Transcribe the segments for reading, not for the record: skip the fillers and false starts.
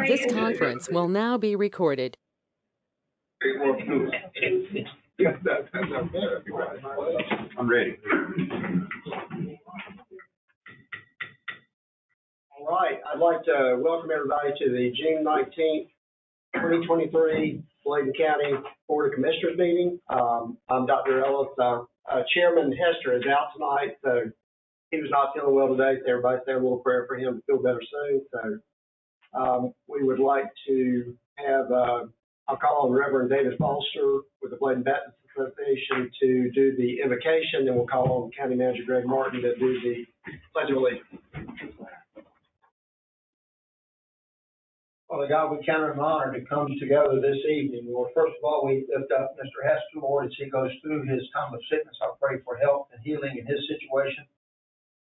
This conference will now be recorded. I'm ready. All right, I'd like to welcome everybody to the June 19th, 2023 Bladen County Board of Commissioners meeting. I'm Dr. Ellis. Chairman Hester is out tonight, so he was not feeling well today. So everybody say a little prayer for him to feel better soon. So we would like to have, I'll call on Reverend David Foster with the Bladen Baptist Association to do the invocation, and we'll call on County Manager Greg Martin to do the Pledge of Allegiance. Father God, we count it an honor to come together this evening. Lord, first of all, we lift up Mr. Hester, Lord, as he goes through his time of sickness. I pray for health and healing in his situation.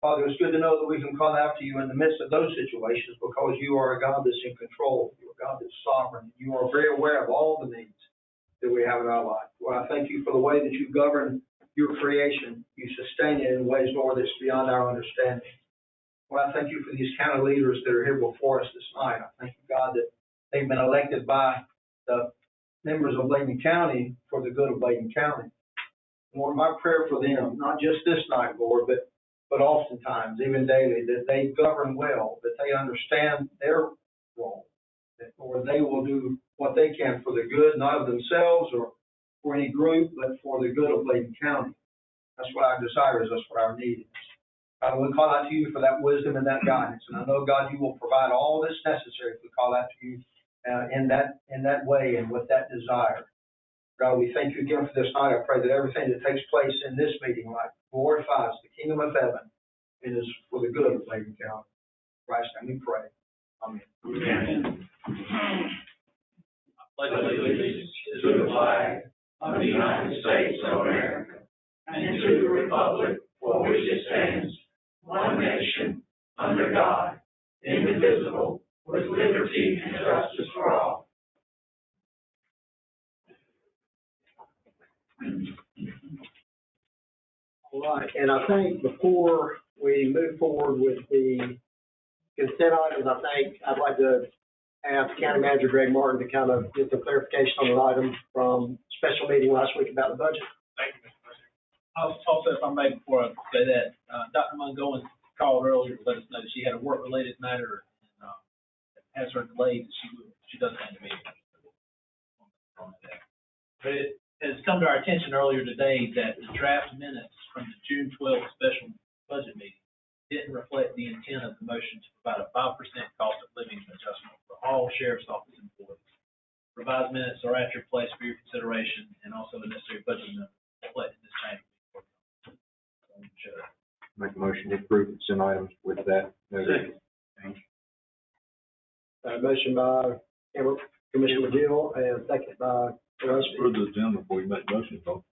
Father, it's good to know that we can call out to you in the midst of those situations because you are a God that's in control. You are a God that's sovereign. You are very aware of all the needs that we have in our life. Lord, I thank you for the way that you govern your creation. You sustain it in ways, Lord, that's beyond our understanding. Lord, I thank you for these county leaders that are here before us this night. I thank you, God, that they've been elected by the members of Bladen County for the good of Bladen County. Lord, my prayer for them, not just this night, Lord, but oftentimes, even daily, that they govern well, that they understand their role, that, Lord, they will do what they can for the good, not of themselves or for any group, but for the good of Bladen County. That's what our desire is. That's what our need is. God, we call out to you for that wisdom and that guidance. And I know, God, you will provide all that's necessary if we call out to you in that way and with that desire. God, we thank you again for this night. I pray that everything that takes place in this meeting, like, glorifies the kingdom of heaven and is for the good of Bladen County. Christ, and we pray. Amen. Amen. I pledge allegiance to the flag of the United States of America and to the republic for which it stands, one nation, under God, indivisible, with liberty and justice for all. All right, and I think before we move forward with the consent items, I think I'd like to ask County Manager Greg Martin to kind of get some clarification on an item from special meeting last week about the budget. Thank you, Mr. President. Also, if I may, before I say that, Dr. Mungoen called earlier to let us know that she had a work-related matter and has her delayed. She doesn't have to be. But it has come to our attention earlier today that the draft minutes from the June 12th special budget meeting didn't reflect the intent of the motion to provide a 5% cost of living adjustment for all sheriff's office employees. Revised minutes are at your place for your consideration, and also the necessary budget amendment reflecting this change. Make a motion to approve consent items with that. Motion by Commissioner McGill and second by Further agenda before you make the motion, folks.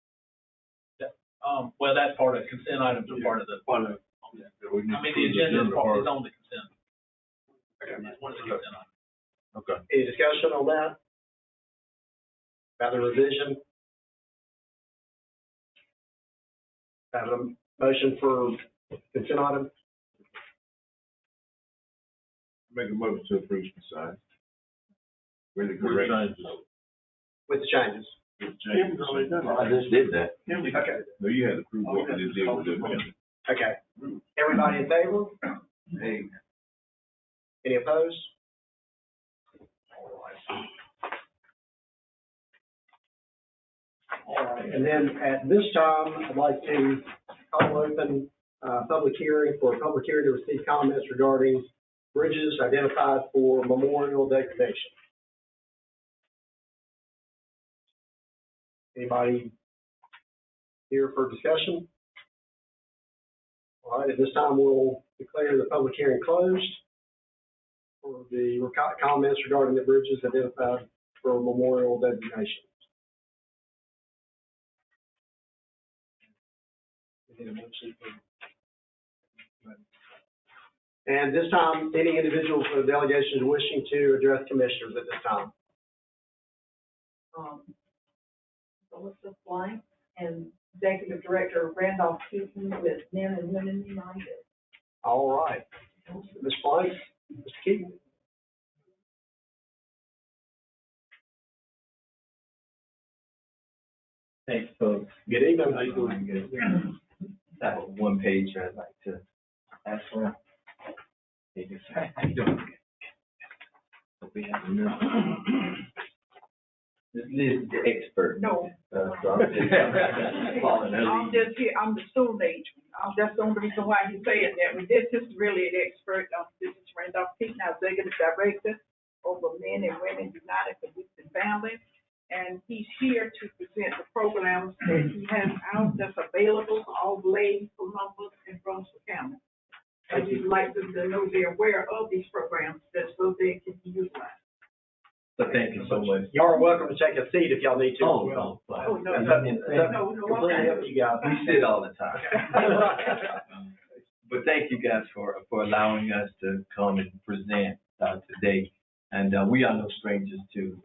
Well, that's part of consent items are part of the. I mean, the agenda is on the consent. Okay. It's one of the consent items. Okay. Any discussion on that? About the revision? Have a motion for consent item? Make a motion to approve consent. With the corrections. With the changes. I just did that. Okay. No, you had to prove what we just did with the agenda. Okay. Everybody in favor? Hey. Any opposed? All right. And then at this time, I'd like to call open public hearing for a public hearing to receive comments regarding bridges identified for memorial degradation. Anybody here for discussion? All right, at this time, we'll declare the public hearing closed for the comments regarding the bridges identified for memorial designation. And this time, any individuals or delegations wishing to address commissioners at this time? Melissa Blank and Executive Director Randolph Keaton with Men and Women United. All right. Ms. Blank, Mr. Keaton. Thanks, folks. Good evening. How you doing? Good. I have one page I'd like to ask for. Hey, just, how you doing? Hope we have a minute. This Liz is the expert. No. So I'm just following her I'm lead. just here, I'm the student age. That's the only reason why he's saying that. But this is really an expert. This is Randolph Keaton, our executive director over Men and Women United for Youth and Families. And he's here to present the programs that he has out that's available for all Bladen, Columbus, and Brunswick County. And we'd like them to know they're aware of these programs, that's so they can be utilized. So thank you so much. Y'all are welcome to take a seat if y'all need to. Oh, no. Oh, no, no. Completely up to you guys. We sit all the time. But thank you guys for allowing us to come and present today. And we are no strangers to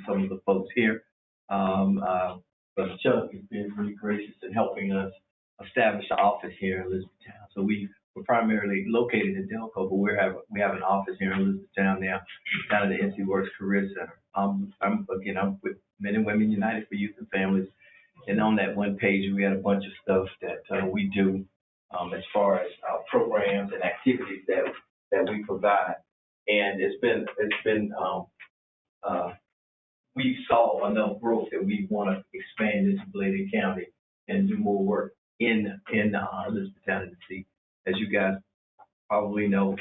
some of the folks here. Brother Chuck has been really gracious in helping us establish an office here in Elizabethtown. So we're primarily located in Delco, but we have an office here in Elizabethtown now, down at the NC Works Career Center. I'm with Men and Women United for Youth and Families, and on that one page we had a bunch of stuff that we do as far as programs and activities that we provide. And it's been we saw enough growth that we want to expand into Bladen County and do more work in Elizabethtown and the city. As you guys probably know,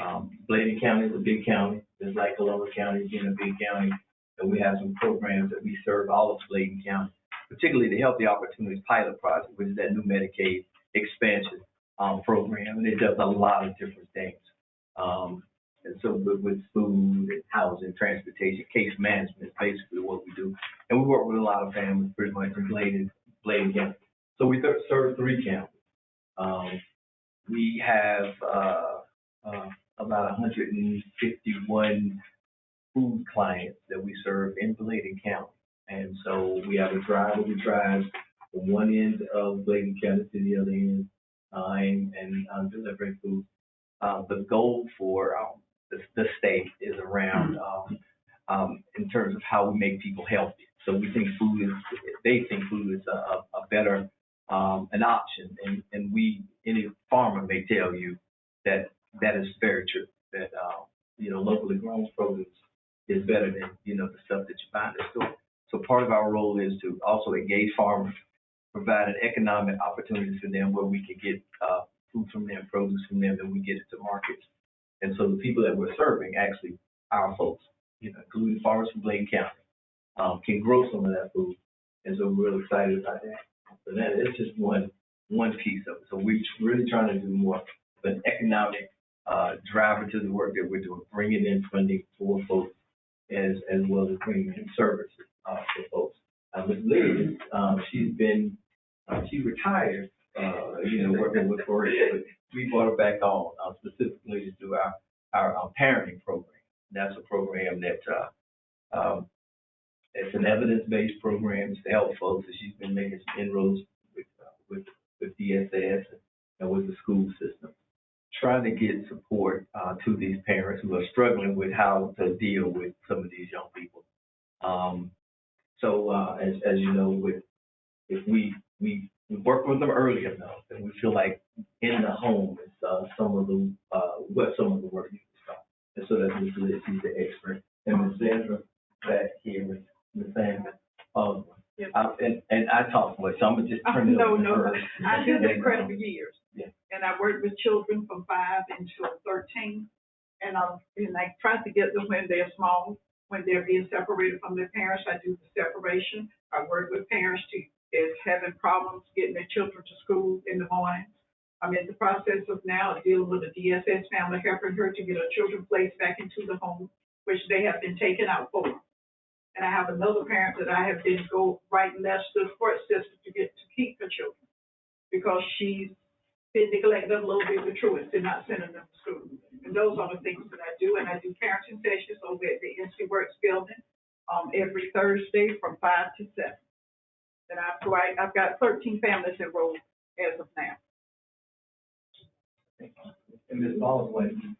Bladen County is a big county, just like Columbus County being a big county. And we have some programs that we serve all of Bladen County, particularly the Healthy Opportunities Pilot Project, which is that new Medicaid expansion program. And it does a lot of different things. And so with food and housing, transportation, case management is basically what we do. And we work with a lot of families pretty much in Bladen County. So we serve 3 counties. We have about 151 food clients that we serve in Bladen County. And so we have a driver who drives from one end of Bladen County to the other end and delivering food. The goal for the state is around in terms of how we make people healthy. So we think they think food is a better an option, and any farmer may tell you that is very true. That locally grown produce is better than the stuff that you find in the store. So part of our role is to also engage farmers, provide an economic opportunity for them where we can get food from them, produce from them, and we get it to markets. And so the people that we're serving, actually our folks, including farmers from Bladen County, can grow some of that food. And so we're really excited about that. So that is just one piece of it. So we're really trying to do more of an economic driver to the work that we're doing, bringing in funding for folks as well as bringing in services for folks. Ms. Liz, she retired, working with Forest, but we brought her back on specifically to do our parenting program. That's a program that it's an evidence-based program to help folks. And she's been making some inroads with DSS and with the school system, trying to get support to these parents who are struggling with how to deal with some of these young people. As you know, if we work with them early enough, and we feel like in the home is some of the work you can start. And so that's Ms. Liz, she's the expert. And Ms. Sandra back here, Ms. Sandra. Yes. And I talk much, so I'm gonna just turn it over to her. I did that credit for years. Yeah. And I worked with children from 5 until 13. And I try to get them when they're small, when they're being separated from their parents. I do the separation. I work with parents is having problems getting their children to school in the morning. I'm in the process of now dealing with a DSS family, helping her to get her children placed back into the home, which they have been taken out for. And I have another parent that I have been writing letters to the court system to keep her children, because she's been neglected a little bit with truants and not sending them to school. And those are the things that I do. And I do parenting sessions over at the NC Works building every Thursday from 5 to 7. And I've got 13 families enrolled as of now. And Ms. Baldwin,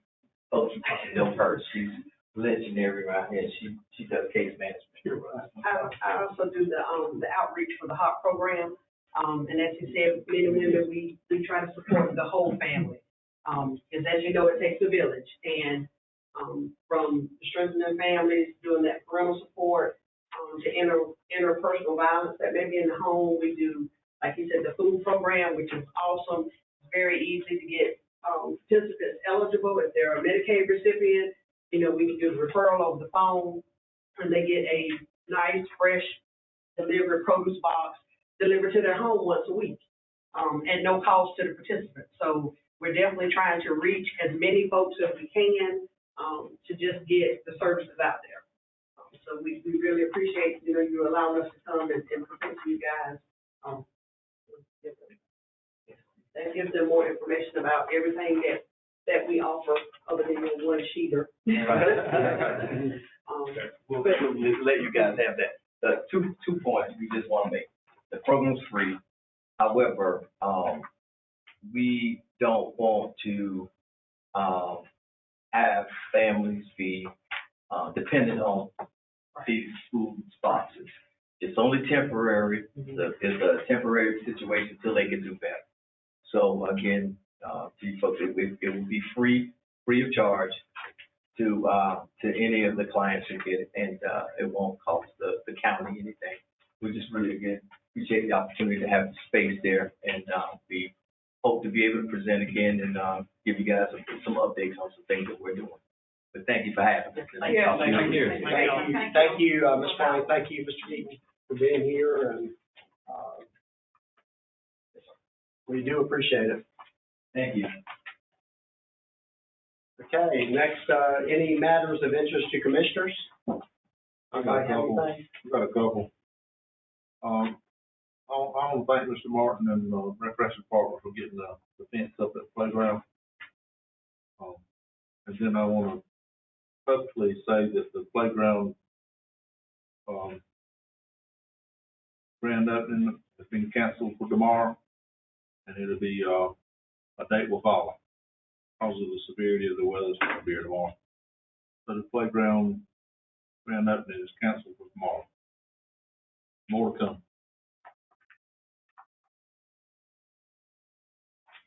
folks, you probably know her. She's legendary around here. She does case management here. I also do the outreach for the HOP program. And as you said, men and women, we try to support the whole family. Because as you know, it takes a village. And, from strengthening families, doing that parental support, to interpersonal violence that may be in the home. We do, like you said, the food program, which is awesome. It's very easy to get, participants eligible if they're a Medicaid recipient. You know, we can do the referral over the phone, and they get a nice, fresh delivered produce box delivered to their home once a week, at no cost to the participants. So we're definitely trying to reach as many folks as we can, to just get the services out there. So we really appreciate, you know, you allowing us to come and present to you guys. That gives them more information about everything that we offer other than your one sheeter. We'll let you guys have that. Two points we just want to make. The program's free. However, we don't want to have families be dependent on these food sponsors. It's only temporary. It's a temporary situation until they can do better. So again, to you folks, it will be free of charge to any of the clients who get it, and it won't cost the county anything. We just really, again, appreciate the opportunity to have the space there, and we hope to be able to present again and give you guys some updates on some things that we're doing. But thank you for having us. Thank you. Thank you, Ms. Frank. Thank you, Mr. Keaton, for being here, and, we do appreciate it. Thank you. Okay, next, any matters of interest to commissioners? I got a couple. I want to thank Mr. Martin and the Recreation Department for getting the fence up at the playground. And then I want to publicly say that the playground, grand opening has been canceled for tomorrow, and it'll be, a date will follow because of the severity of the weather that's going to be here tomorrow. So the playground grand opening is canceled for tomorrow. More to come.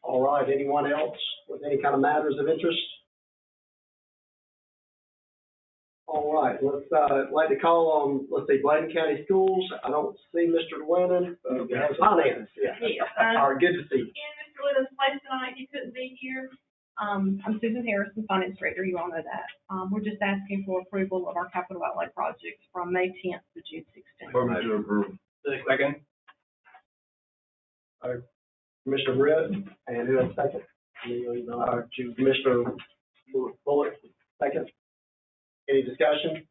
All right, anyone else with any kind of matters of interest? All right, let's, like to call on, let's see, Bladen County Schools. I don't see Mr. Llewellyn, we have finance, yeah. All right, good to see you. And Mr. Whittam's place tonight, he couldn't be here. I'm Susan Harrison, Finance Director, you all know that. We're just asking for approval of our capital outlay projects from May 10th to June 16th. Motion to approve. Second. Commissioner Britt, and who has second? Commissioner Bullock, second. Any discussion?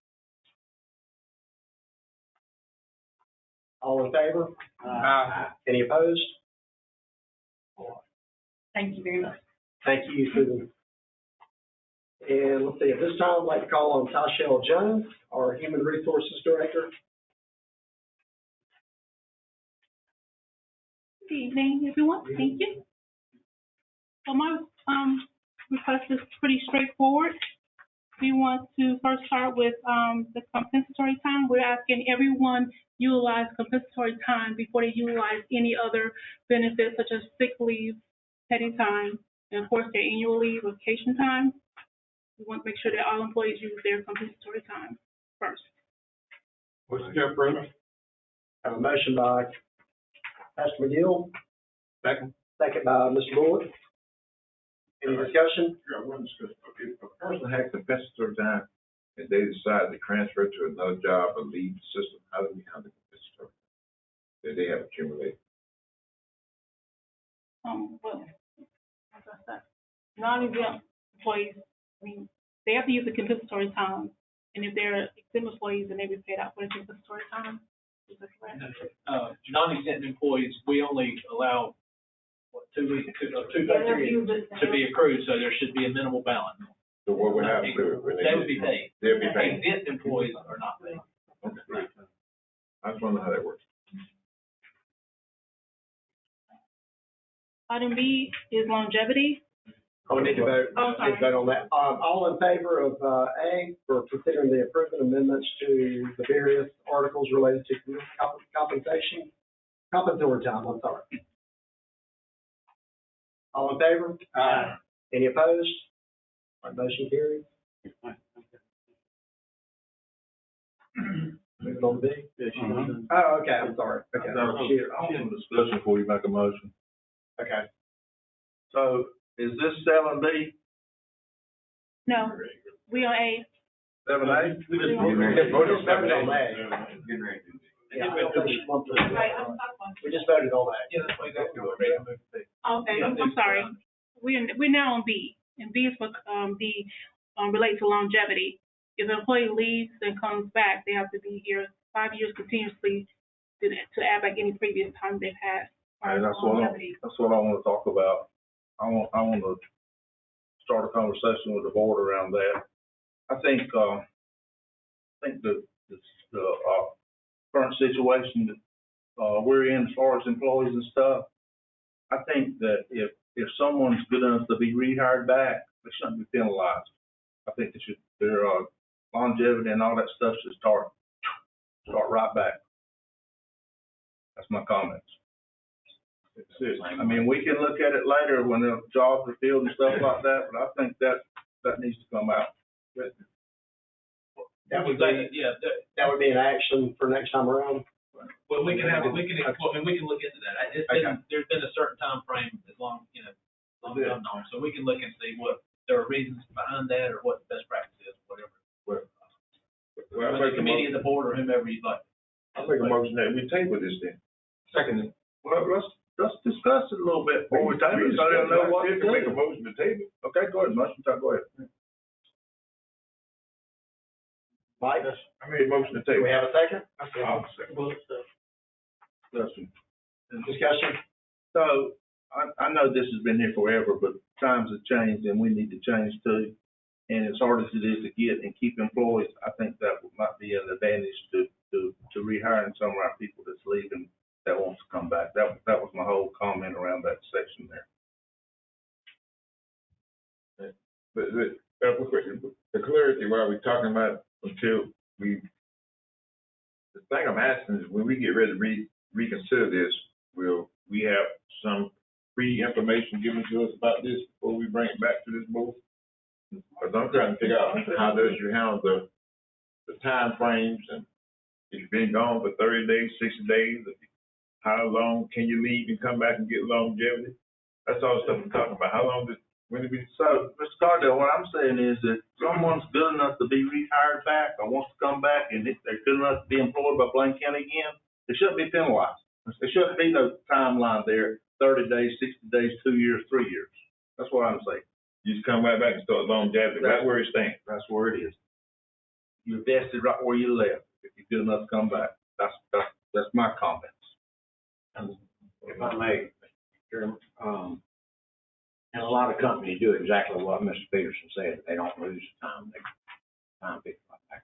All in favor? Any opposed? Thank you very much. Thank you, Susan. And let's see, at this time, I'd like to call on Tashelle Jones, our Human Resources Director. Good evening, everyone. Thank you. So my request is pretty straightforward. We want to first start with the compensatory time. We're asking everyone utilize compensatory time before they utilize any other benefits such as sick leave, paid time, and of course their annual leave, vacation time. We want to make sure that all employees use their compensatory time first. Motion to approve. Have a motion by Pastor McGill. Second. Second by Mr. Bullock. Any discussion? Yeah, one discussion. If a person has compensatory time and they decide to transfer to another job or leave the system, how do we handle compensatory time that they have accumulated? Well, as I said, non-exempt employees, I mean, they have to use the compensatory time, and if they're exempt employees, then they be paid out for the compensatory time. Is that correct? Non-exempt employees, we only allow, 2 weeks, two periods to be accrued, so there should be a minimal balance. So what would happen to it? They would be paid. They'll be paid. Exempt employees are not paid. Okay, great. I just want to know how that works. Item B is longevity. Oh, we need to vote, Oh, sorry. need to vote on that. All in favor of, A, for considering the improvement amendments to the various articles related to compensation, compensatory time, I'm sorry. All in favor? Aye. Any opposed? All right, motion carries. Moving on to B. Oh, okay, I'm sorry. Okay. I want a discussion before you make a motion. Okay. So is this 7B, No, we on A. 7A? We just voted on Voted on 7A. that. Getting ready to do Yeah, I don't think she wants to- Right, I'm sorry. We just voted on that. Yeah, that's why you got to ready to move to. Okay, I'm sorry. We're now on B, and B is for, related to longevity. If an employee leaves and comes back, they have to be here 5 years continuously to add back any previous time they've had. And that's what I want to talk about. I want to start a conversation with the board around that. I think the current situation that, we're in as far as employees and stuff, I think that if someone's good enough to be rehired back, they shouldn't be penalized. I think their longevity and all that stuff should start right back. That's my comments. I mean, we can look at it later when the jobs are filled and stuff like that, but I think that needs to come out. That would be, that would be an action for next time around. Well, we can look into that. There's been a certain time frame as long as I've known, so we can look and see what there are reasons behind that or what the best practice is, whatever. Well, The committee of the board or whomever you'd like. I'll make a motion that we table this then. Second. Well, let's discuss it a little bit before we table it, so they'll know what to Make a do. motion to table. Okay, go ahead, motion, go ahead. Mike, I made a motion to do table. we have a second? I'll second. Discussion. Discussion? So, I know this has been here forever, but times have changed and we need to change too. And as hard as it is to get and keep employees, I think that might be an advantage to rehiring some of our people that's leaving that wants to come back. That was my whole comment around that section there. But the clarity, why we're talking about until the thing I'm asking is when we get ready to reconsider this, will we have some pre-information given to us about this before we bring it back to this board? Because I'm trying to figure out how does you handle the time frames and if you've been gone for 30 days, 60 days, how long can you leave and come back and get longevity? That's all the stuff we're talking about. How long when did we? So, Mr. Cardell, what I'm saying is that someone's good enough to be rehired back or wants to come back and if they're good enough to be employed by Bladen County again, they shouldn't be penalized. There shouldn't be no timeline there, 30 days, 60 days, 2 years, 3 years. That's what I'm saying. You just come right back and start longevity. That's where it stands. That's where it is. You're vested right where you left. If you're good enough to come back, that's my comments. If I may, Chairman, and a lot of companies do exactly what Mr. Peterson said. They don't lose time. They time people back.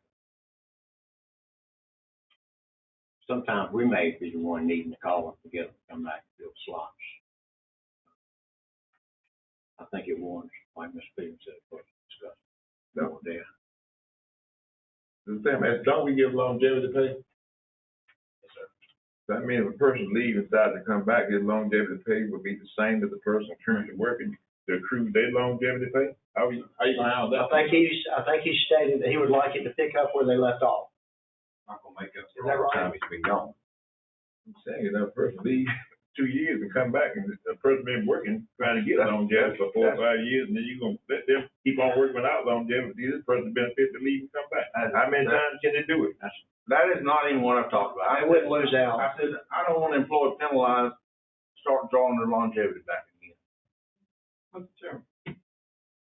Sometimes we may be the one needing to call them to get them to come back and fill slots. I think it warrants, like Mr. Peterson said, for discussion. No, there. The thing is, don't we give longevity pay? Yes, sir. That means if a person leaves and decides to come back, his longevity pay would be the same as the person currently working to accrue their longevity pay? How you gonna handle that? I think he stated that he would like it to pick up where they left off. Not gonna make up Is that right? time he's been gone. I'm saying, if that person leaves 2 years and come back and the person been working, trying to get longevity for 4 or 5 years, and then you gonna let them keep on working without longevity, this person benefit to leave and come back. How many times can they do it? That is not even what I've talked about. I wouldn't lose out. I said, I don't want employees penalized, start drawing their longevity back again. Mr. Chairman,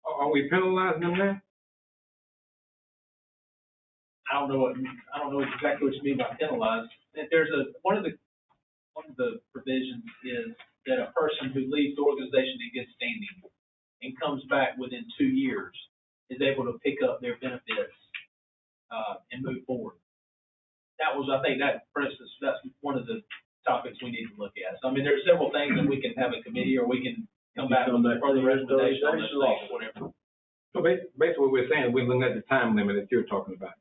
are we penalizing them now? I don't know exactly what you mean by penalized. There's one of the provisions is that a person who leaves the organization in good standing and comes back within 2 years is able to pick up their benefits, and move forward. I think that, for instance, that's one of the topics we need to look at. So, I mean, there are several things that we can have a committee or we can come back with further recommendations on this thing, or whatever. So basically what we're saying, we're looking at the time limit that you're talking about.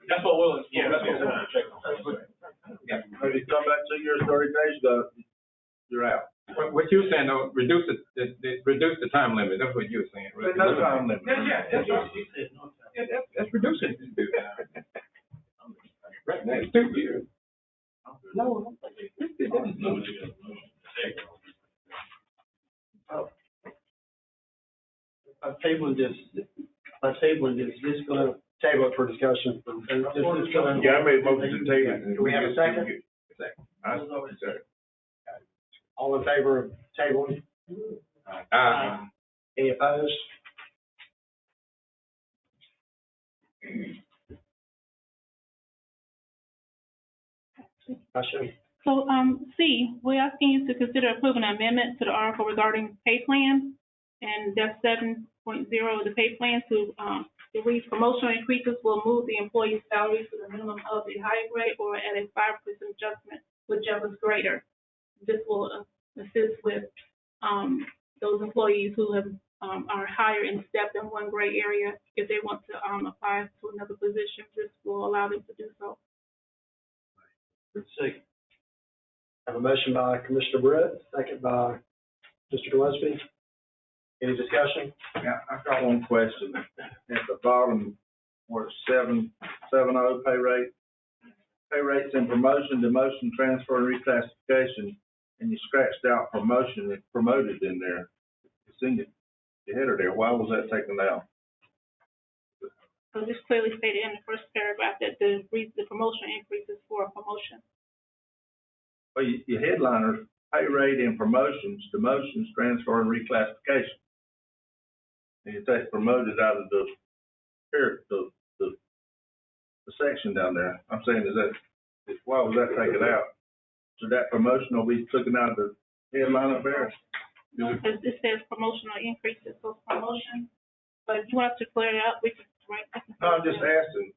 That's what we'll, yeah, that's what we'll check on. If you come back 2 years, 30 days, you're out. What you're saying though, reduce the time limit, that's what you're saying, right? No time limit. Yeah, that's right. That's reducing it. Right now, it's 2 years. No. Tabling this gonna table it for discussion. Yeah, I made a motion to table it. Do we have a second? I second. All in favor of tabling? Any opposed? Discussion. So, C, we're asking you to consider approving an amendment to the article regarding pay plan. And that's 7.0 of the pay plan to, it reads promotional increases will move the employee's salary to the minimum of the higher grade or at a 5% adjustment, whichever is greater. This will assist with, those employees who have, are higher in step than one grade area. If they want to, apply to another position, this will allow them to do so. Have a motion by Commissioner Brett, second by Mr. Gillespie. Any discussion? Yeah, I've got one question. At the bottom, where it's 7.0 pay rate. Pay rates in promotion, demotion, transfer, and reclassification, and you scratched out promotion, it's promoted in there. It's in the header there. Why was that taken out? So this clearly stated in the first paragraph that the promotion increase is for a promotion. Well, your headliners, pay rate in promotions, demotions, transfer, and reclassification. And you take promoted out of the section down there. I'm saying why was that taken out? So that promotion will be taken out of the headline up there? No, because it says promotional increases, so it's promotion. But if you want us to clear it up, we can write. No, I'm just asking.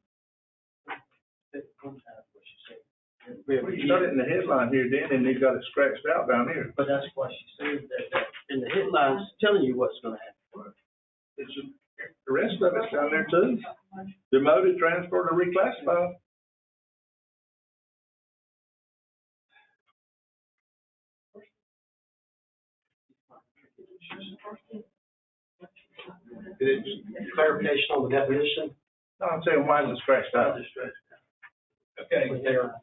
You got it in the headline here then, and they got it scratched out down here. But that's why she said that in the headlines telling you what's gonna happen. The rest of it's down there too. Demoted, transferred, or reclassified. Clarification on the definition. No, I'm saying why is it scratched out? Okay. Was there,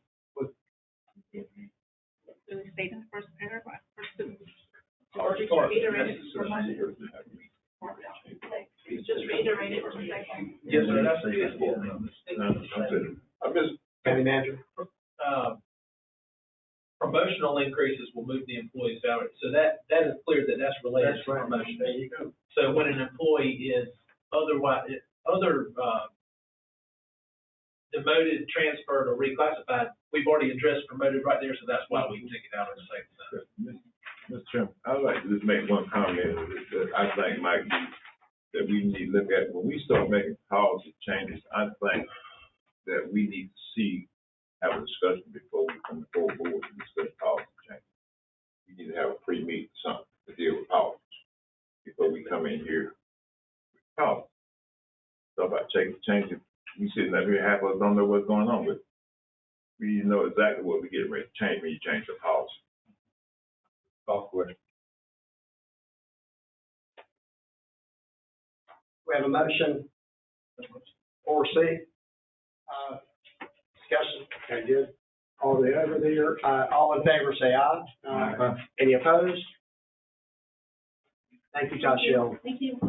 It was stated in the first paragraph. Just reiterate it for a second. Yes, sir, that's it. I'm just, County Manager? Promotional increases will move the employee's salary. So that is clear that that's related to promotion. There you go. So when an employee is demoted, transferred, or reclassified, we've already addressed promoted right there, so that's why we can take it out of the same sentence. Mr. Chairman, I'd like to just make one comment that I think might be, that we need to look at, when we start making policy changes, I think that we need to have a discussion before we come before the board to discuss policy changes. We need to have a pre-meeting, something to deal with policies before we come in here with policy. So about changing, we sitting up here, half of us don't know what's going on with it. We need to know exactly what we're getting ready to change when you change the policy. Call question. We have a motion. 4C. Discussion. Okay, good. All the over there, all in favor, say aye. Aye. Any opposed? Thank you, Tashiel. Thank you.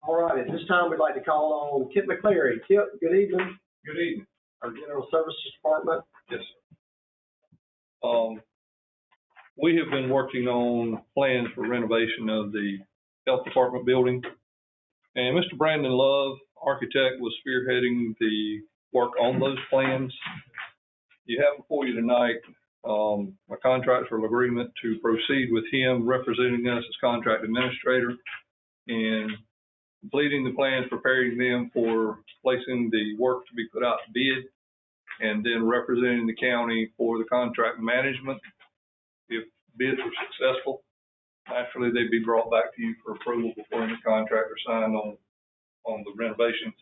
All right, at this time, we'd like to call on Kip McCleary. Kip, good evening. Good evening. Our General Services Department. Yes, sir. We have been working on plans for renovation of the Health Department building. And Mr. Brandon Love, architect, was spearheading the work on those plans. You have before you tonight a contractual agreement to proceed with him representing us as contract administrator and completing the plans, preparing them for placing the work to be put out to bid, and then representing the county for the contract management if bids were successful. naturally, they'd be brought back to you for approval before any contract are signed on the renovations.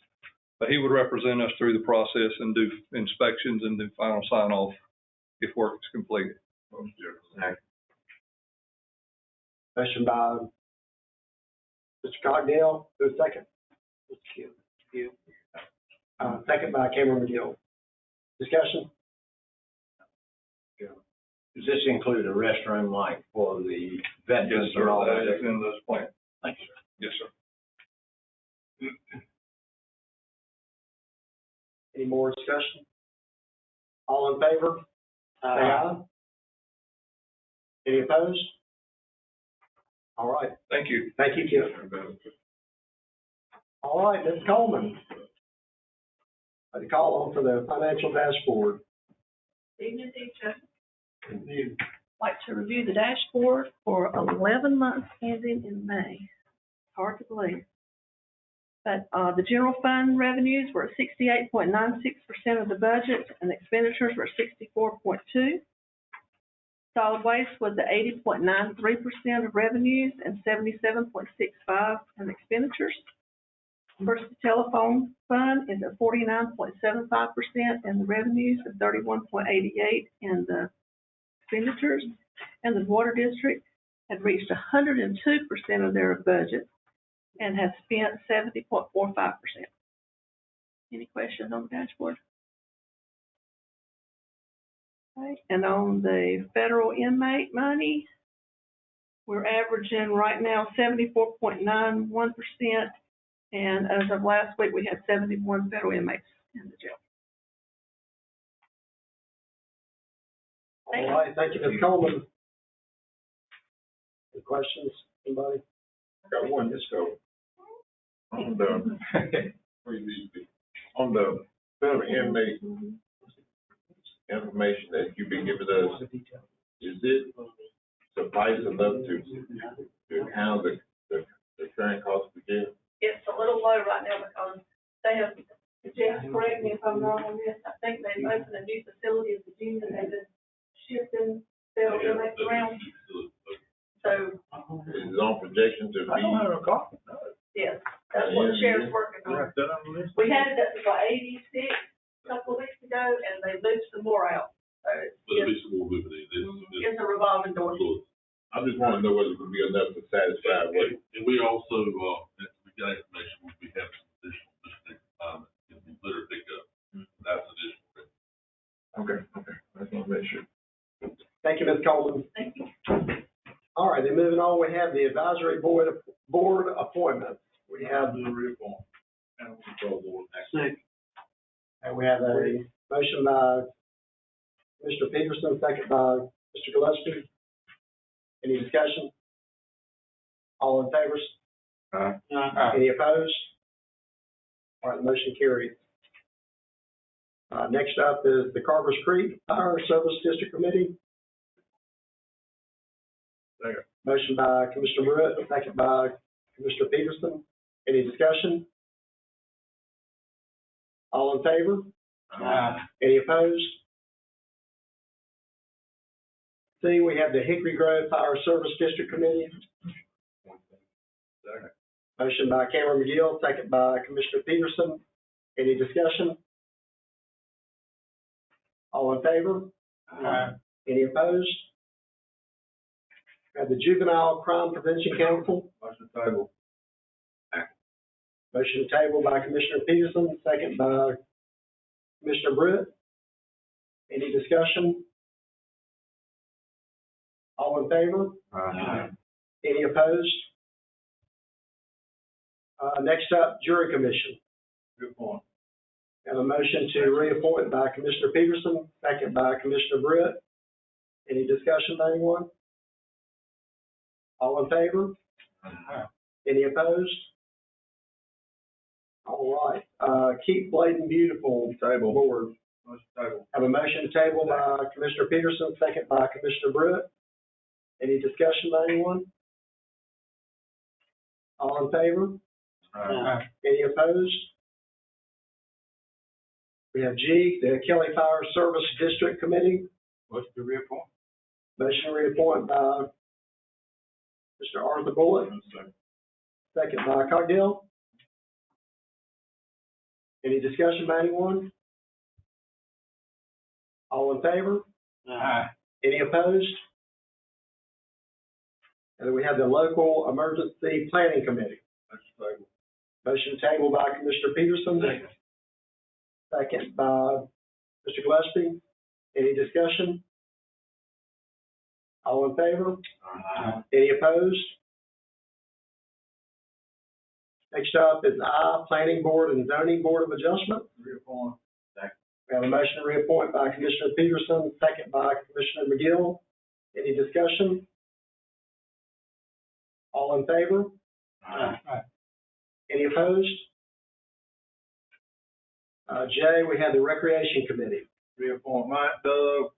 But he would represent us through the process and do inspections and do final sign off if work is completed. Motion by Mr. Cogdell, who's second? Second by Cameron McGill. Discussion? Does this include a restroom like for the veterans Yes, sir, and all that that? is in those plans. Thank you, sir. Yes, sir. Any more discussion? All in favor? Say aye. Any opposed? All right. Thank you. Thank you, Kim. All right, Ms. Coleman. I call on for the financial dashboard. Evening, teacher. Like to review the dashboard for 11 months ending in May. Hard to believe. But the general fund revenues were 68.96% of the budget, and expenditures were 64.2%. Solid waste was at 80.93% of revenues and 77.65% in expenditures. First, the telephone fund is at 49.75% in the revenues and 31.88% in the expenditures. And the water district had reached 102% of their budget and has spent 70.45%. Any questions on the dashboard? Okay. And on the federal inmate money, we're averaging right now 74.91%. And as of last week, we had 71 federal inmates in the jail. All right, thank you, Ms. Coleman. Any questions, anybody? I got one, just go. On the, on the federal inmate information that you've been giving us, is it suffice enough to handle the current cost of jail? It's a little low right now because they have, Jeff, correct me if I'm wrong on this, I think they've opened a new facility in Virginia, they've been shifting federal inmates around. So, Is it on projection to be? yes, that's what the sheriff's working on. We had it up to about 86 a couple of weeks ago, and they moved some more out. So There'll be some more moving in. it's a revolving door. I just want to know whether it would be enough to satisfy what. And we also, we got information, we have some additional district, in the litter pickup. That's additional. Okay, I just want to make sure. Thank you, Ms. Coleman. Thank you. All right, then moving on, we have the advisory board appointments. We have, Reform. Animal Control Board. and we have a motion by Mr. Peterson, second by Mr. Gillespie. Any discussion? All in favor? Any opposed? All right, the motion carries. Next up is the Carvers Creek Fire Service District Committee. Second. Motion by Commissioner Britt, second by Commissioner Peterson. Any discussion? All in favor? Any opposed? C, we have the Hickory Grove Fire Service District Committee. Second. Motion by Cameron McGill, second by Commissioner Peterson. Any discussion? All in favor? Any opposed? We have the Juvenile Crime Prevention Council. Motion table. Motion to table by Commissioner Peterson, second by Commissioner Britt. Any discussion? All in favor? Any opposed? Next up, Jury Commission. Good point. Have a motion to reappoint by Commissioner Peterson, second by Commissioner Britt. Any discussion by anyone? All in favor? Any opposed? All right, keep Bladen Beautiful Table. Board. Motion table. Have a motion to table by Commissioner Peterson, second by Commissioner Britt. Any discussion by anyone? All in favor? Any opposed? We have G, the Kelly Fire Service District Committee. Motion to reappoint. Motion to reappoint by Mr. Arthur Bullock. Second by Cogdill. Any discussion by anyone? All in favor? Aye. Any opposed? And then we have the Local Emergency Planning Committee. Motion tabled by Commissioner Peterson. Second by Mr. Gillespie. Any discussion? All in favor? Aye. Any opposed? Next up is I, Planning Board and Zoning Board of Adjustment. Reappoint. We have a motion to reappoint by Commissioner Peterson, second by Commissioner McGill. Any discussion? All in favor? Aye. Any opposed? Jay, we have the Recreation Committee. Reappoint Mike Dove,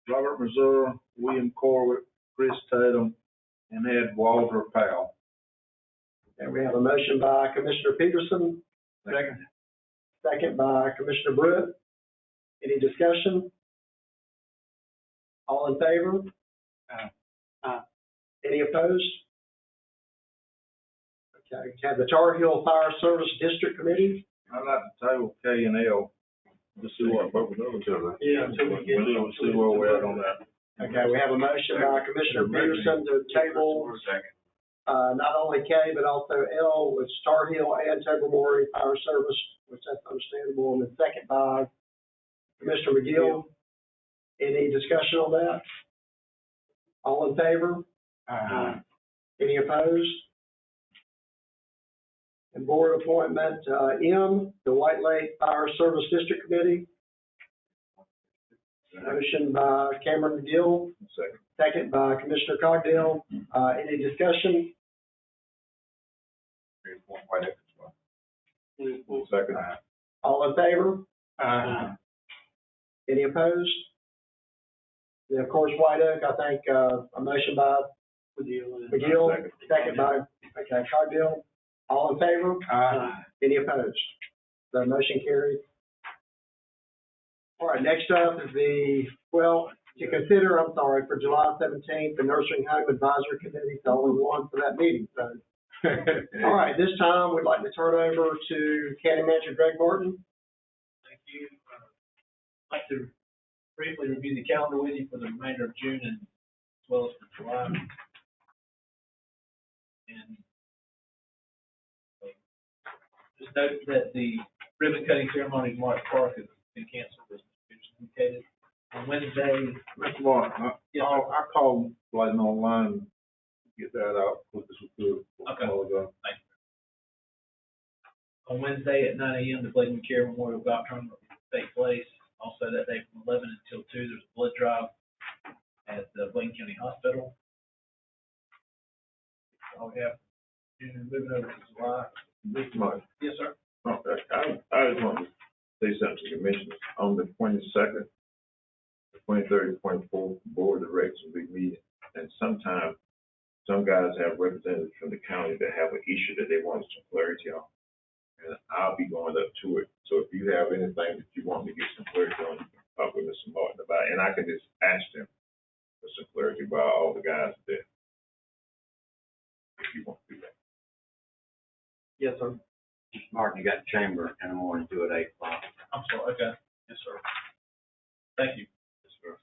Robert Missouri, William Corwitt, Chris Tatum, and Ed Walter Powell. And we have a motion by Commissioner Peterson, second by Commissioner Britt. Any discussion? All in favor? Any opposed? Okay, we have the Tar Heel Fire Service District Committee. I'd like to table K and L, just see what both of those are. Yeah, until we get- We'll see where we're at on that. Okay, we have a motion by Commissioner Peterson to table, not only K, but also L, which is Tar Heel and Tobermory Fire Service, which that's understandable, and then second by Commissioner McGill. Any discussion on that? All in favor? Any opposed? And board appointment, M, the White Lake Fire Service District Committee. Motion by Cameron McGill, second by Commissioner Cogdill. Any discussion? Reappoint White Acres as well. Second. All in favor? Aye. Any opposed? And of course, White Oak, I think, a motion by McGill, second by, okay, Cogdill. All in favor? Aye. Any opposed? The motion carries. All right, next up is to consider, for July 17th, the Nursing Home Advisory Committee, the only one for that meeting, so. All right, this time, we'd like to turn over to County Manager Greg Martin. Thank you. I'd like to briefly review the calendar with you for the remainder of June and as well as for July. And just note that the ribbon cutting ceremony at Mark Park has been canceled, as previously indicated. On Wednesday, Mr. Martin, I called Bladen online, get that out, put this with Okay. Thank you. On Wednesday at 9 a.m., the Bladen Care Memorial Golf Tournament will take place. Also that day from 11 until 2, there's a blood drive at the Bladen County Hospital. That's all we have. Moving over to July. Mr. Martin. Yes, sir. Okay, I just want to say something to the commissioners. On the 22nd, the 23rd, and 24th, board of directors will be meeting, and sometimes some guys have representatives from the county that have an issue that they want some clarity on. And I'll be going up to it. So if you have anything that you want me to get some clarity on, you can talk with Mr. Martin about it. And I can just ask them for some clarity about all the guys there. If you want to do that. Yes, sir. Martin, you got the chamber in the morning due at 8 o'clock. I'm sorry. Okay. Yes, sir. Thank you. Yes, sir.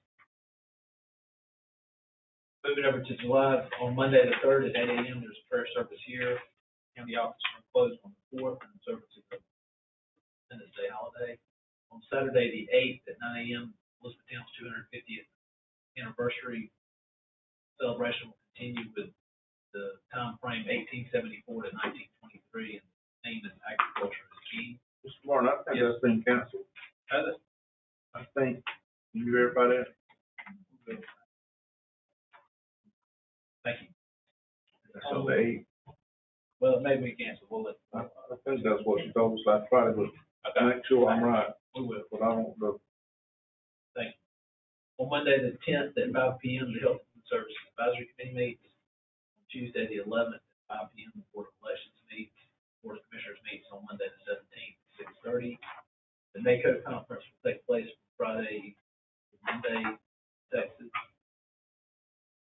Moving over to July, on Monday the 3rd at 8 a.m., there's a prayer service here. County office will close on the 4th, and it's over to the Independence Day holiday. On Saturday the 8th at 9 a.m., Elizabethtown's 250th anniversary celebration will continue with the time frame 1874 to 1923, and the theme is agriculture is key. Mr. Martin, I think that's been canceled. I think, can you verify that? Thank you. That's on the 8th. Well, it may be canceled. We'll let. I think that's what she told us last Friday, but make sure I'm right. We will. But I don't know. Thank you. On Monday the 10th at 5 p.m., the Health and Services Advisory Committee meets. On Tuesday the 11th at 5 p.m., the Board of Elections meets. Board of Commissioners meets on Monday the 17th at 6:30. The NACO conference will take place Friday, Monday, Texas.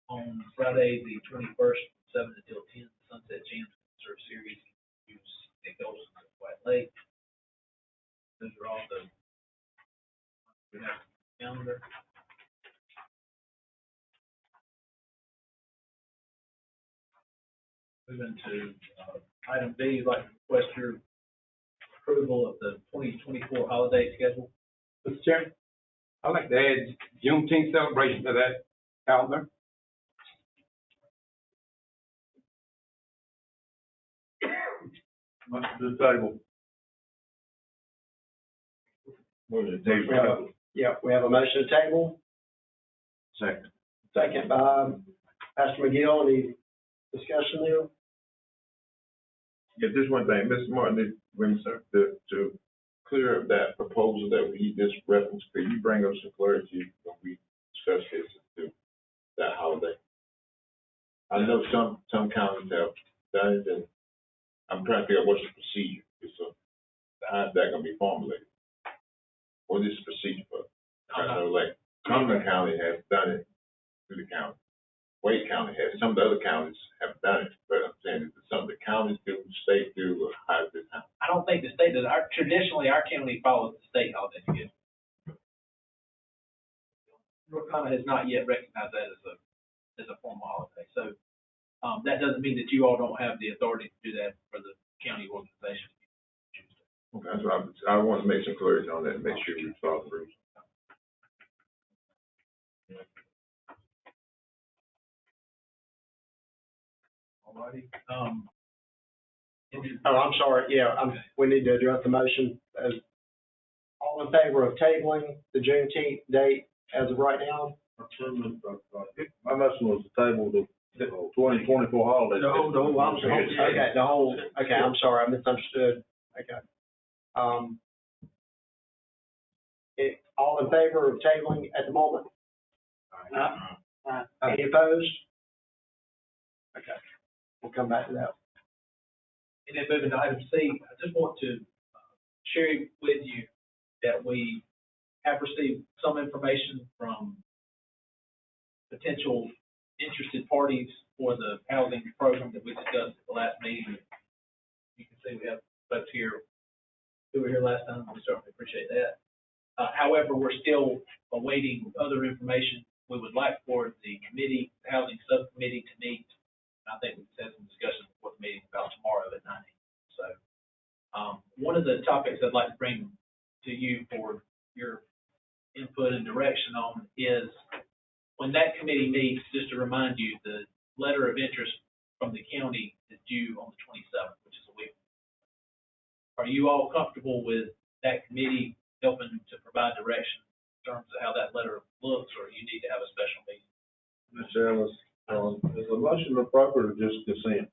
on Friday, the 21st, 7 until 10, Sunset Jams Concert Series, use St. Olson at White Lake. Those are all the, we have calendar. Moving to, item B, I'd like to request your approval of the 2024 holiday schedule. Mr. Chairman, I'd like to add Juneteenth celebration to that calendar. Motion to the table. We have a motion to table, Second. second by Pastor McGill. Any discussion there? Yeah, just one thing, Mr. Martin, to clear up that proposal that we just referenced, could you bring us some clarity when we discuss this to that holiday? I know some counties have done it, and I'm trying to figure out what's the procedure, so how's that gonna be formulated? What is the procedure for? I know, like, Cumberland County has done it through the county. Wade County has, some of the other counties have done it, but I'm saying, is it something the counties do, the state do, or how is it? I don't think the state does. Traditionally, our county follows the state holiday schedule. North Carolina has not yet recognized that as a formal holiday. So, that doesn't mean that you all don't have the authority to do that for the county organization. Okay, that's what I want to make some clarity on that, and make sure we follow the rules. Alrighty, Oh, I'm sorry, yeah, we need to address the motion. All in favor of tabling the Juneteenth date as of right now? My motion was to table the 2024 holiday. Okay, I'm sorry, I misunderstood. Okay. All in favor of tabling at the moment? Any opposed? Okay, we'll come back to that. and then moving to item C, I just want to share with you that we have received some information from potential interested parties for the housing program that we discussed at the last meeting. You can see we have folks here who were here last time. We certainly appreciate that. However, we're still awaiting other information. We would like for the committee, the housing subcommittee, to meet. I think we've had some discussion before the meeting about tomorrow at 9 a.m. So, one of the topics I'd like to bring to you for your input and direction on is when that committee meets, just to remind you, the letter of interest from the county is due on the 27th, which is a week. Are you all comfortable with that committee helping to provide direction in terms of how that letter looks, or you need to have a special meeting? Mr. Ellis, is the motion appropriate or just consent?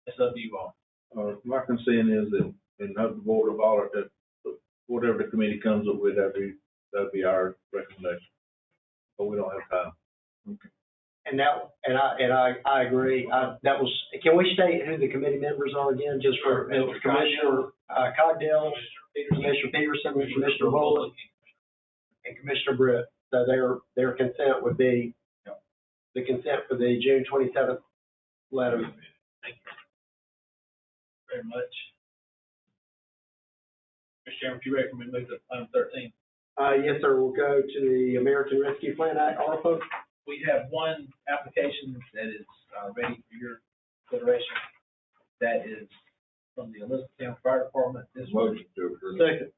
It's up to you all. My consent is that in the board of audit, that whatever the committee comes up with, that'd be our recommendation. But we don't have time. Okay. And I agree. Can we state who the committee members are again, just for Commissioner Cogdell, Commissioner Peterson, Commissioner Bullock, and Commissioner Britt. So their consent would be the consent for the June 27th letter. Thank you very much. Mr. Chairman, if you recommend move to item 13. Yes, sir. We'll go to the American Rescue Plan Act, ARPA. We have one application that is ready for your consideration. That is from the Elizabethtown Fire Department. This Motion to approve. Second.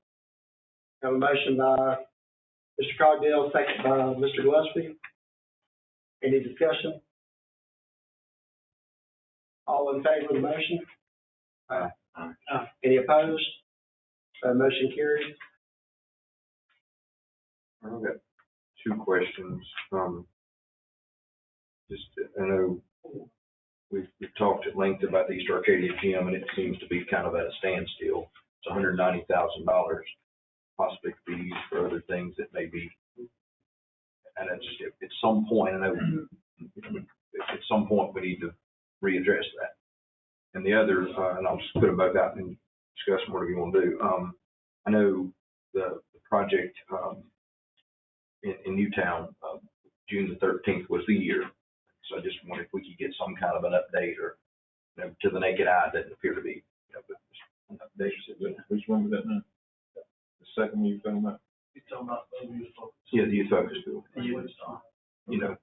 Have a motion by Mr. Cogdell, second by Mr. Gillespie. Any discussion? All in favor of the motion? Aye. Any opposed? Motion carries. I've got two questions. I know we've talked at length about the East Arcadia Gym, and it seems to be kind of at a standstill. It's $190,000, possibly could be used for other things that may be. And it's just, at some point, I know at some point we need to readdress that. And the other, and I'll just put them both out and discuss whatever you want to do. I know the project in Newtown, June the 13th was the year. So I just wondered if we could get some kind of an update or, you know, to the naked eye, it doesn't appear to be, you know, but just an update. Which one was that now? The second one you were talking about? You're talking about the youth focus. Yeah, the youth focus bill. You know,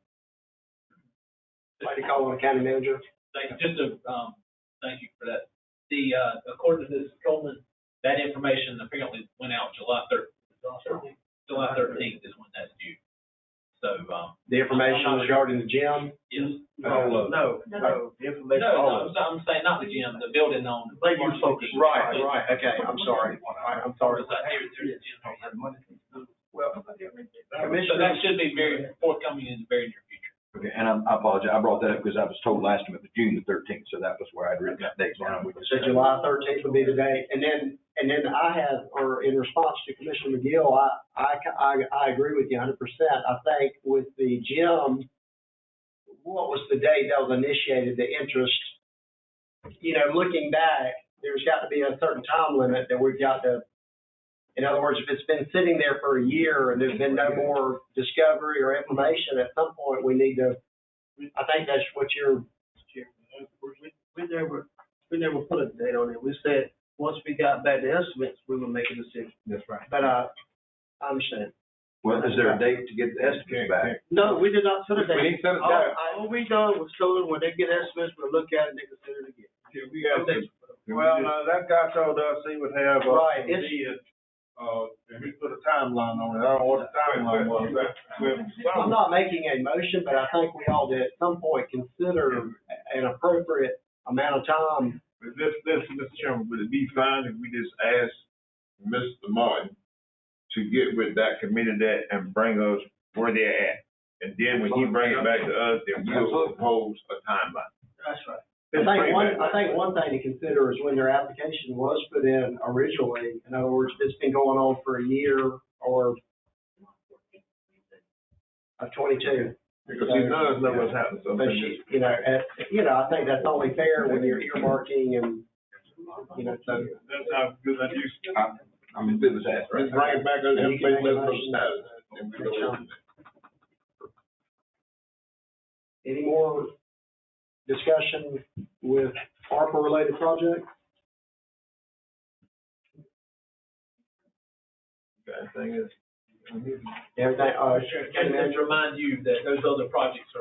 Somebody call on the county manager. Thank you for that. According to this Coleman, that information apparently went out July 13th is when that's due. So, The information regarding the gym. yes. No, the information. I'm saying not the gym, the building on. Like youth focus. Right, okay, I'm sorry. I'm sorry. There's a gym. Well, So that should be very forthcoming in the very near future. okay, and I apologize, I brought that up because I was told last time it was June the 13th, so that was where I'd written that date down. We just So July 13th will be the date, and then I have, or in response to Commissioner McGill, I agree with you 100%. I think with the gym, what was the date that was initiated, the interest? You know, looking back, there's got to be a certain time limit that we've got to, in other words, if it's been sitting there for a year and there's been no more discovery or information, at some point we need to, I think that's what you're. We never put a date on it. We said, once we got back the estimates, we would make a decision. That's right. But I understand. Well, is there a date to get the estimates back? No, we did not set a date. We didn't set a date. All we done was told them when they get estimates, we'll look at it and they consider it again. We got Well, no, that guy told us he would have, Right, a bid, and we put a timeline on it. I don't know what the timeline was. I'm not making a motion, but I think we all did at some point consider an appropriate amount of time. This, Mr. Chairman, would it be fine if we just ask Mr. Martin to get with that committee and bring us where they're at? And then when he bring it back to us, then we'll propose a timeline. That's right. I think one thing to consider is when their application was put in originally, in other words, it's been going on for a year or 22. Because none of us know what's happening, so. But I think that's only fair when you're earmarking and, so. That's how good I used to. I'm in business ask, right? Just bring it back up, and let us know status, and we go from there. Any more discussion with ARPA-related projects? Bad thing is. Everything, And to remind you that those other projects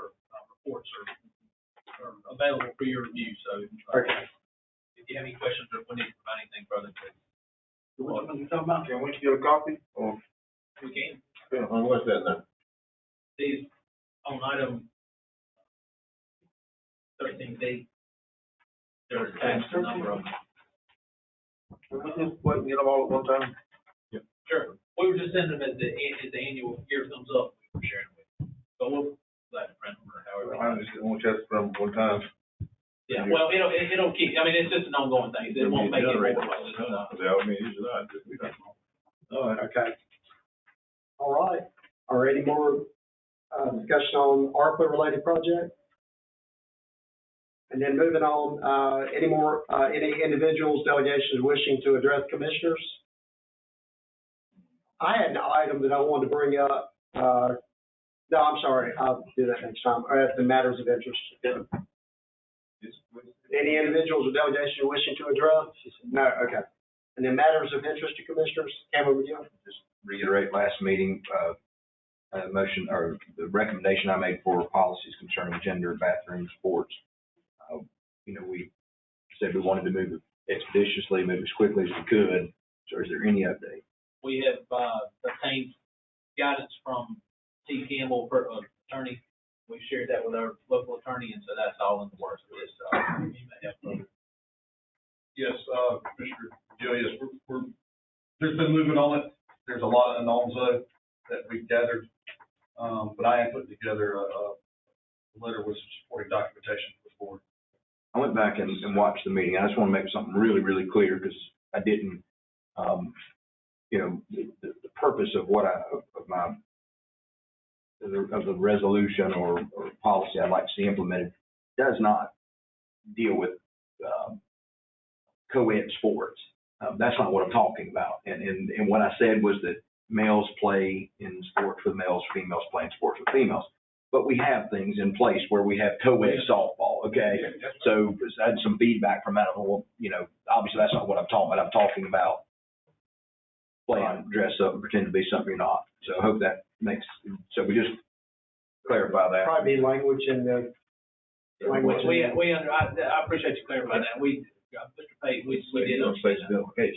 reports are available for your review, so. Okay. If you have any questions or we need to provide anything further, Which one you talking about? Can we get a copy? Or, we can. what's that now? These, on item 13D, there's attached a number of them. Can we just wait and get them all at one time? Sure. We were just sending them as the annual year comes up, we were sharing with you. But we'll let print them or however. I just want to test them one time. Yeah, well, it'll keep, I mean, it's just an ongoing thing. It won't make it more. Yeah, I mean, usually not, just, we don't know. All right, okay. All right. Are any more discussion on ARPA-related projects? And then moving on, any individuals, delegations wishing to address commissioners? I had an item that I wanted to bring up. No, I'm sorry. I'll do that next time. The matters of interest. Any individuals or delegations wishing to address? No, okay. And then matters of interest to commissioners, Cameron McGill? Just reiterate last meeting, motion or the recommendation I made for policies concerning gender, bathroom, sports. We said we wanted to move it expeditiously, move as quickly as we could. So is there any update? We have obtained guidance from T. Campbell, attorney. We've shared that with our local attorney, and so that's all in the works for this. You may have further. Yes, Commissioner Gill, yes, we're there's been movement on it. There's a lot of unknowns that we've gathered. But I am putting together a letter with some supporting documentation for the board. I went back and watched the meeting. I just want to make something really, really clear because I didn't, the purpose of of the resolution or policy I'd like to see implemented does not deal with co-ed sports. That's not what I'm talking about. And what I said was that males play in sports with males, females play in sports with females. but we have things in place where we have co-ed softball, okay? So I had some feedback from that, well, you know, obviously that's not what I'm talking about. I'm talking about playing dress up and pretend to be something you're not. So I hope that makes, so we just clarify that. Probably be language in the, language. I appreciate you clarifying that. Mr. Pate, we did understand that.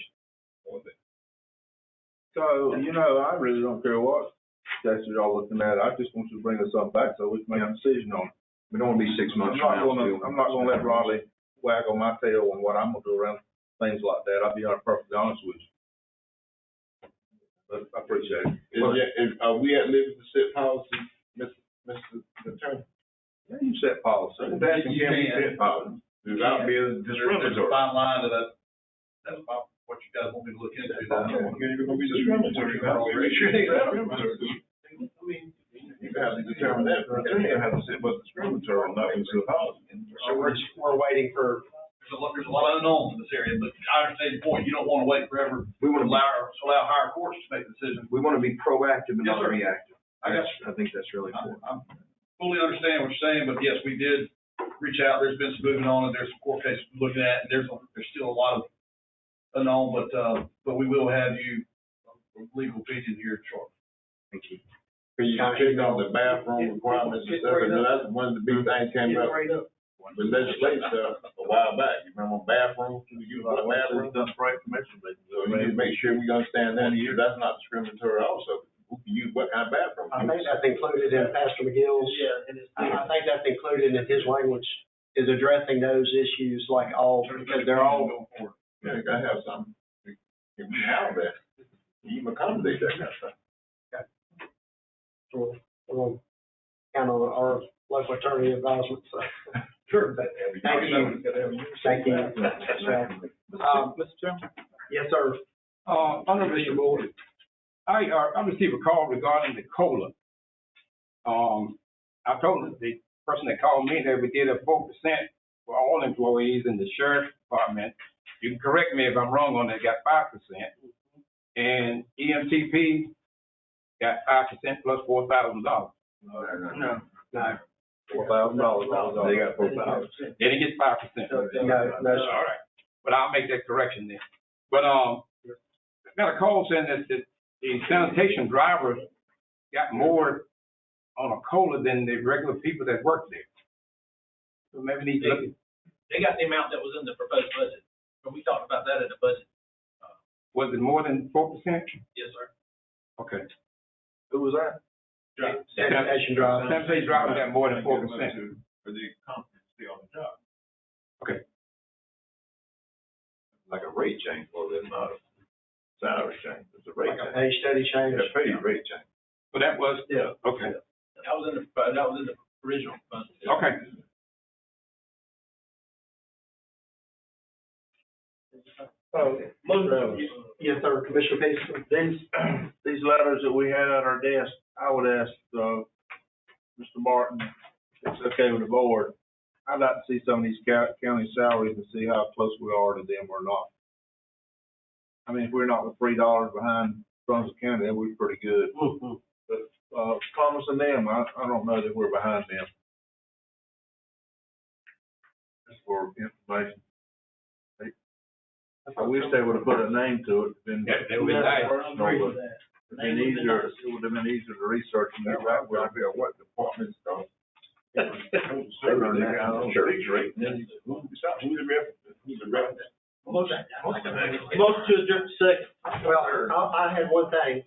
So, you know, I really don't care what statute y'all looking at. I just want you to bring us something back so we can make a decision on it. We don't want to be 6 months I'm not gonna let Raleigh wag on my tail on what I'm gonna do around things like that. I'll be perfectly honest with you. But I appreciate it. Are we at liberty to set policy, Mr. Attorney? Yeah, you set policy. That's can we set policy without being discriminatory. There's a fine line to that. That's about what you guys want me to look into. You're gonna be discriminatory. You have to determine that. You have to say what's discriminatory and not what's policy. So we're waiting for. There's a lot of unknowns in this area, but I understand your point. You don't want to wait forever. We want to allow higher courts to make decisions. We want to be proactive and not reactive. I think that's really important. I fully understand what you're saying, but yes, we did reach out. There's been some moving on, and there's some court cases we're looking at, and there's still a lot of unknown, but we will have you a legal opinion here shortly. Thank you. Can you check on the bathroom requirements and stuff? Because that's one of the big things came up with legislation stuff a while back. You remember bathrooms? Can you use a bathroom? So you need to make sure we understand that. That's not discriminatory also. Who can use what kind of bathroom? I think that's included in Pastor McGill's. I think that's included in his language, is addressing those issues like all, because they're all. Yeah, you gotta have something. If we have that, you can accommodate that kind of stuff. We'll count on our local attorney advisement, so. Sure. Thank you. Thank you. Mr. Chairman? Yes, sir. Under the board, I received a call regarding the COLA. I told the person that called me that we did a 4% for all employees in the sheriff's department. You can correct me if I'm wrong on that, got 5%. And EMTP got 5% plus $4,000. No. $4,000. They got 4,000. They didn't get 5%. No. All right. But I'll make that correction then. But I got a call saying that the sanitation drivers got more on a COLA than the regular people that work there. So maybe need to look at. They got the amount that was in the proposed budget. But we talked about that in the budget. Was it more than 4%? Yes, sir. Okay. Who was that? Sanitation drivers. Sanitation drivers got more than 4%. For the competency on the job. Okay. Like a rate change for them, not a salary change. It's a rate change. Pay study change. Yeah, pay rate change. But that was, Yeah. Okay. That was in the original budget. Okay. Yes, sir, Commissioner Peterson. These letters that we had at our desk, I would ask, Mr. Martin, if it's okay with the board, I'd like to see some of these county salaries and see how close we are to them or not. I mean, if we're not $3 behind Brunswick County, then we're pretty good. But, Thomas and them, I don't know that we're behind them. Just for information. I wish they would have put a name to it. It would be nice. It would have been easier to research and get right where I feel what departments go. Most to adjourn second. Well, I had one thing,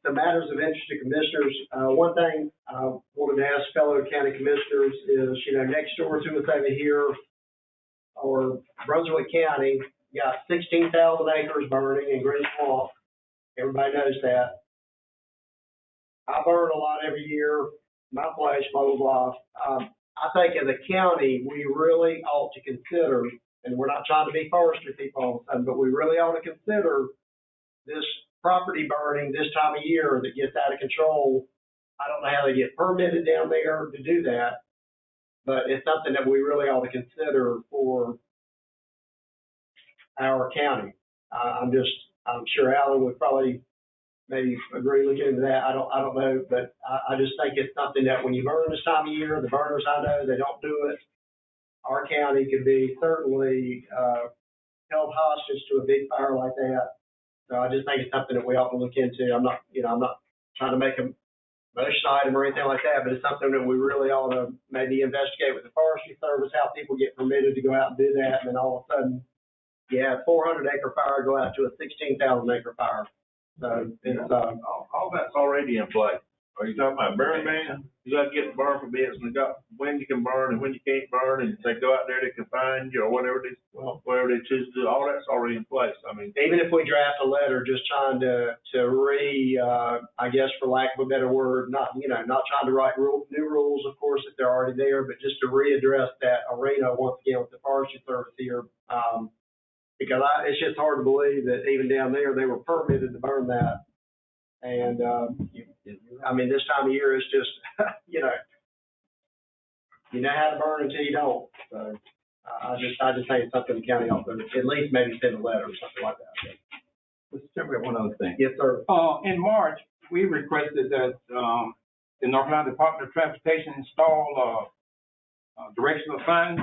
the matters of interest to commissioners, one thing I wanted to ask fellow county commissioners is, next door to us over here, or Brunswick County, got 16,000 acres burning in Green Swamp. Everybody knows that. I burn a lot every year, my place, blah, blah, blah. I think as a county, we really ought to consider, and we're not trying to be forestry people all the time, but we really ought to consider this property burning this time of year that gets out of control. I don't know how they get permitted down there to do that, but it's something that we really ought to consider for our county. I'm sure Alan would probably maybe agree looking into that. I don't know, but I just think it's something that when you burn this time of year, the burners I know, they don't do it. Our county could be certainly, held hostage to a big fire like that. So I just think it's something that we ought to look into. I'm not trying to make a motion item or anything like that, but it's something that we really ought to maybe investigate with the Forestry Service, how people get permitted to go out and do that, and then all of a sudden, you have 400-acre fire go out to a 16,000-acre fire. So it's, all that's already in place. Are you talking about burn ban? You gotta get the burn permits and they got when you can burn and when you can't burn, and if they go out there, they can find you or whatever whatever they choose to do. All that's already in place. I mean, even if we draft a letter just trying to I guess for lack of a better word, not trying to write new rules, of course, if they're already there, but just to readdress that arena once again with the Forestry Service here, because it's just hard to believe that even down there, they were permitted to burn that. And, I mean, this time of year is just, you know how to burn until you don't. So I just think it's something the county ought to at least maybe send a letter or something like that. Mr. Chairman, one other thing. Yes, sir. In March, we requested that, the North Carolina Department of Transportation install, directional signs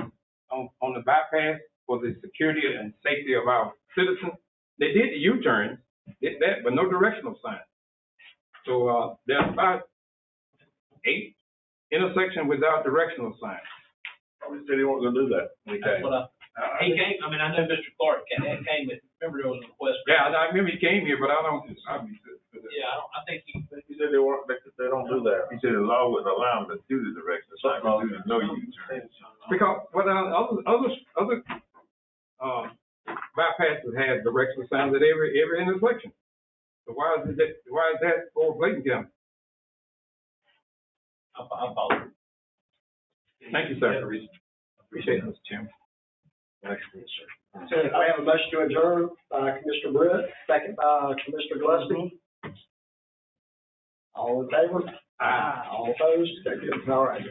on the bypass for the security and safety of our citizens. They did the U-turns, did that, but no directional signs. So, there's about 8 intersections without directional signs. probably said he wasn't gonna do that when he That's came. what he came, I mean, I know Mr. Clark came, with, remember there was a request. Yeah, I remember he came here, but I don't. Yeah, I think he. He said they don't do that. He said the law would allow them to do the direction, so I can do the no U-turn. Because, well, other bypasses have directional signs at every intersection. So why is that for Bladen County? I'll follow. Thank you, sir. Appreciate it, Mr. Chairman. So I have a motion to adjourn by Commissioner Britt, second by Commissioner Gillespie. All in favor? Aye. All opposed? All right.